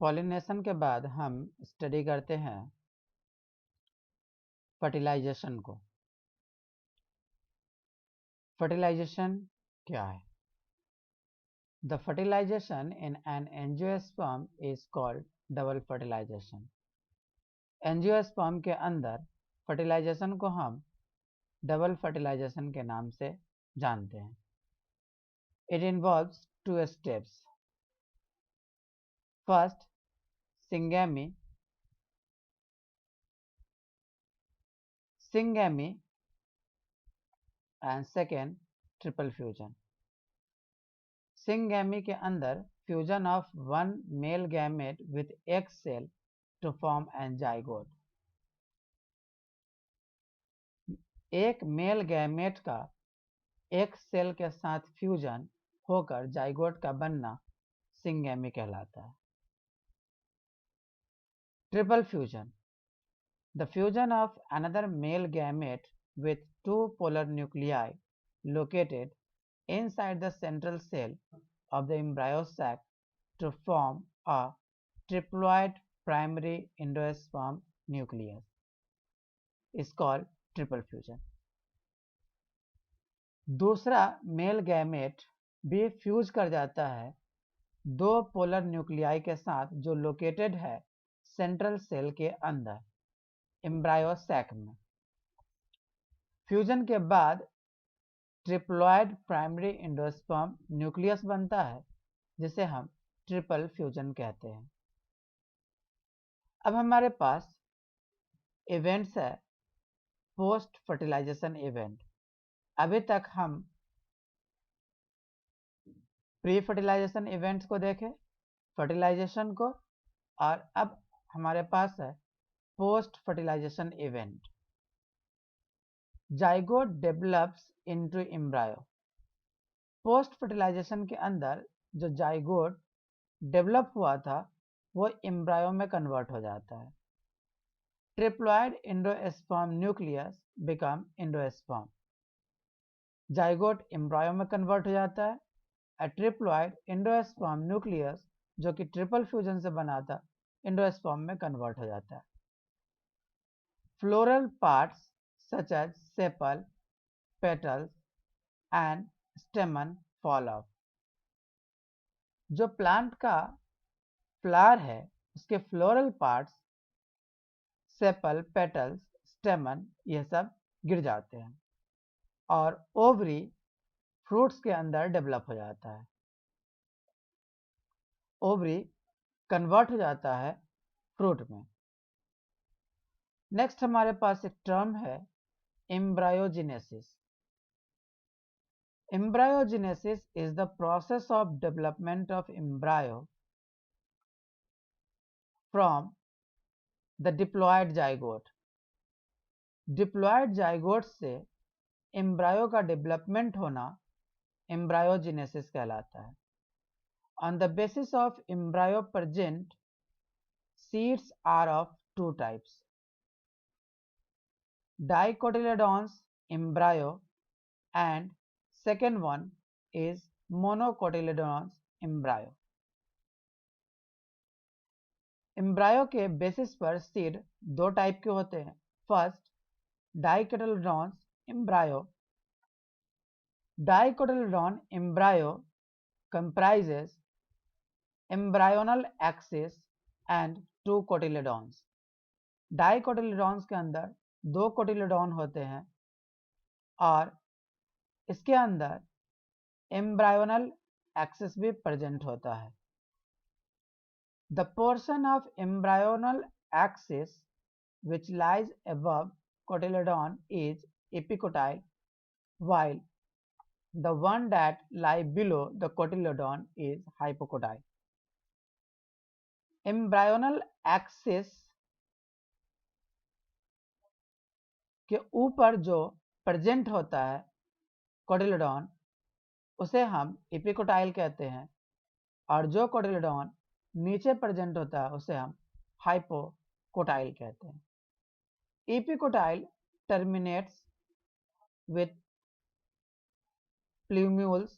Pollination के बाद हम स्टडी करते हैं फर्टिलाइजेशन को। फर्टिलाइजेशन क्या है? The fertilisation in an angiosperm is called double fertilisation. Angiosperm के अंदर फर्टिलाइजेशन को हम डबल फर्टिलाइजेशन के नाम से जानते हैं। It involves two steps. First, syngamy and second, triple fusion. Syngamy के अंदर fusion of one male gamete with egg cell to form an zygote. एक मेल गैमेट का एक्स सेल के साथ फ्यूजन होकर जाइगोट का बनना सिंगेमी कहलाता है। Triple fusion, the fusion of another male gamete with two polar nuclei located inside the central cell of the embryo sac to form a triploid primary endosperm nucleus is called triple fusion. दूसरा male gamete भी fuse कर जाता है दो polar nuclei के साथ जो located है सेंट्रल सेल के अंदर एम्ब्रायो सैक में। फ्यूजन के बाद ट्रिप्लॉइड प्राइमरी एंडोस्पर्म न्यूक्लियस बनता है जिसे हम ट्रिपल फ्यूजन कहते हैं। अब हमारे पास इवेंट्स है पोस्ट फर्टिलाइजेशन इवेंट। अभी तक हम प्री फर्टिलाइजेशन इवेंट्स को देखे, फर्टिलाइजेशन को, और अब हमारे पास है post fertilisation event. Zygote develops into embryo. Post fertilisation के अंदर जो जाइगोट डेवलप हुआ था वो एम्ब्रायो में कन्वर्ट हो जाता है। Triploid endosperm nucleus become endosperm. Zygote embryo में कन्वर्ट हो जाता है। ट्रिप्लॉइड एंडोस्पर्म न्यूक्लियस जो कि ट्रिपल फ्यूजन से बना था एंडोस्पर्म में कन्वर्ट हो जाता है। Floral parts such as sepal, petals and stamen fall off। जो प्लांट का फ्लावर है उसके फ्लोरल पार्ट्स सेपल, पेटल्स, स्टेमन ये सब गिर जाते हैं और ओवरी फ्रूट्स के अंदर डेवलप हो जाता है। ओवरी कन्वर्ट हो जाता है फ्रूट में। नेक्स्ट हमारे पास एक टर्म है embryogenesis. Embryogenesis is the process of development of embryo from the diploid zygote. Diploid zygote से एम्ब्रायो का डेवलपमेंट होना एम्ब्रायोजेनेसिस कहलाता है। On the basis of embryo present, seeds are of two types: dicotyledons embryo and second one is monocotyledons embryo. Embryo के basis पर seed दो type के होते हैं। First, dicotyledons embryo. Dicotyledon embryo comprises embryonal axis and two cotyledons. Dicotyledons के अंदर दो कोटिलेडॉन होते हैं और इसके अंदर एम्ब्रायोनल एक्सिस भी प्रेजेंट होता है। The portion of embryonal axis which lies above cotyledon is epicotyle, while the one that lie below the cotyledon is hypocotyle. Embryonal axis के ऊपर जो प्रेजेंट होता है कोटिलेडॉन उसे हम एपिकोटाइल कहते हैं और जो कोटिलेडॉन नीचे प्रेजेंट होता है उसे हम हाइपोकोटाइल कहते हैं। Epicotyl terminates with plumules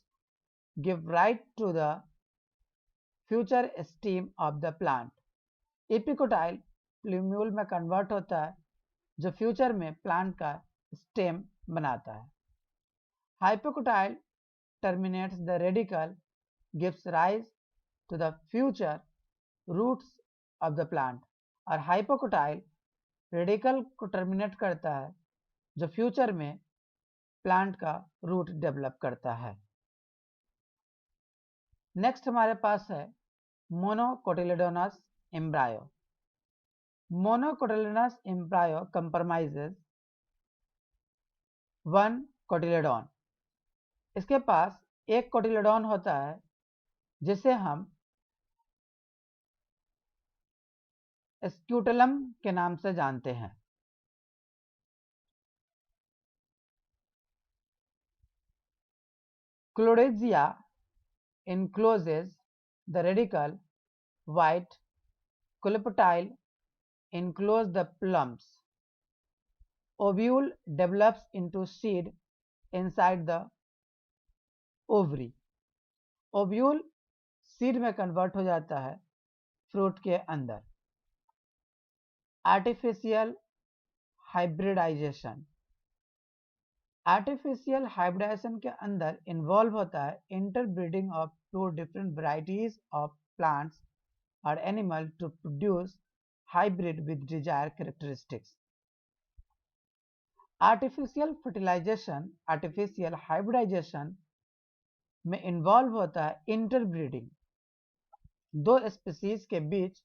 give rise to the future steam of the plant. Epicotyl plumule में कन्वर्ट होता है जो फ्यूचर में प्लांट का स्टेम बनाता है। Hypocotyl terminates the radical, gives rise to the future roots of the plant, और hypocotyl radical को टर्मिनेट करता है जो फ्यूचर में प्लांट का रूट डेवलप करता है। नेक्स्ट हमारे पास है monocotyledonous embryo. Monocotyledonous embryo comprises one cotyledon. इसके पास एक कोटिलेडोन होता है जिसे हम स्क्यूटलम के नाम से जानते हैं। क्लोरेजिया encloses the radical, white colipotile enclose the plums. Ovule develops into seed inside the ovary. Ovule seed में कन्वर्ट हो जाता है फ्रूट के अंदर। Artificial hybridisation. आर्टिफिशियल हाइब्रिडाइजेशन के अंदर इन्वॉल्व होता है interbreeding of two different varieties of plants और animal to produce hybrid with desired characteristics. Artificial fertilization, artificial hybridization में इन्वॉल्व होता है इंटरब्रीडिंग। दो स्पीसीज के बीच,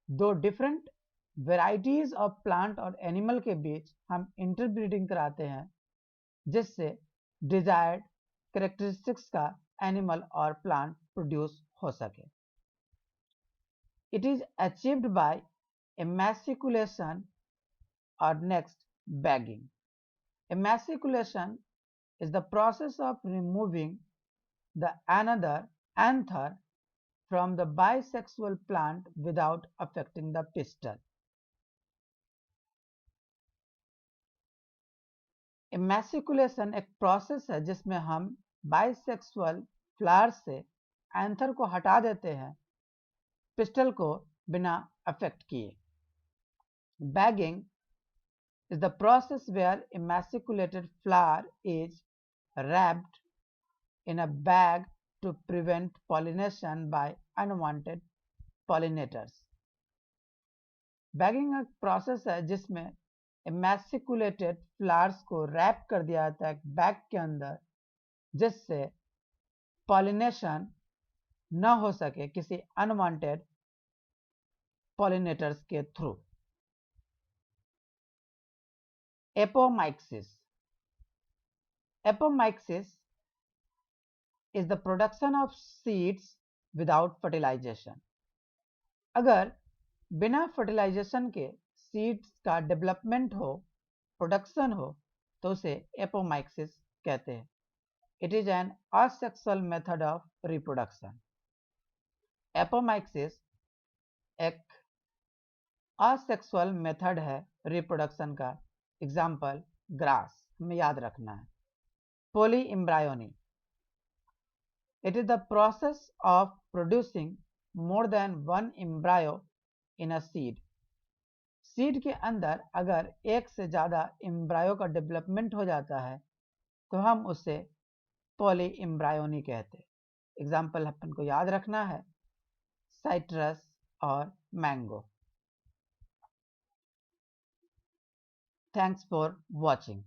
दो डिफरेंट वैरायटीज ऑफ प्लांट और एनिमल के बीच हम इंटरब्रीडिंग कराते हैं जिससे डिजायर्ड कैरेक्टरिस्टिक्स का एनिमल और प्लांट प्रोड्यूस हो सके। It is achieved by emasculation और next bagging. Emasculation is the process of removing the another anther from the bisexual plant without affecting the pistil. एमासिकुलेशन एक प्रोसेस है जिसमें हम बाइसेक्सुअल फ्लावर से एंथर को हटा देते हैं पिस्टल को बिना अफेक्ट किए। Bagging is the process where emasculated flower is wrapped in a bag to prevent pollination by unwanted pollinators. Bagging एक प्रोसेस है जिसमें emasculated flowers को रैप कर दिया जाता है बैग के अंदर जिससे पॉलिनेशन न हो सके किसी अनवांटेड पॉलिनेटर्स के through. Apomixis. Apomixis is the production of seeds without fertilization. अगर बिना फर्टिलाइजेशन के सीड्स का डेवलपमेंट हो, प्रोडक्शन हो, तो उसे एपोमाइक्सिस कहते हैं। It is an asexual method of reproduction. Apomixis एक असेक्सुअल मेथड है रिप्रोडक्शन का। एग्जाम्पल ग्रास, हमें याद रखना है। Polyembryony, it is the process of producing more than one embryo in a seed. Seed के अंदर अगर एक से ज़्यादा एम्ब्रायो का डेवलपमेंट हो जाता है तो हम उसे पोली एम्ब्रायोनी कहते हैं। एग्जाम्पल अपन को याद रखना है साइट्रस और मैंगो। Thanks for watching.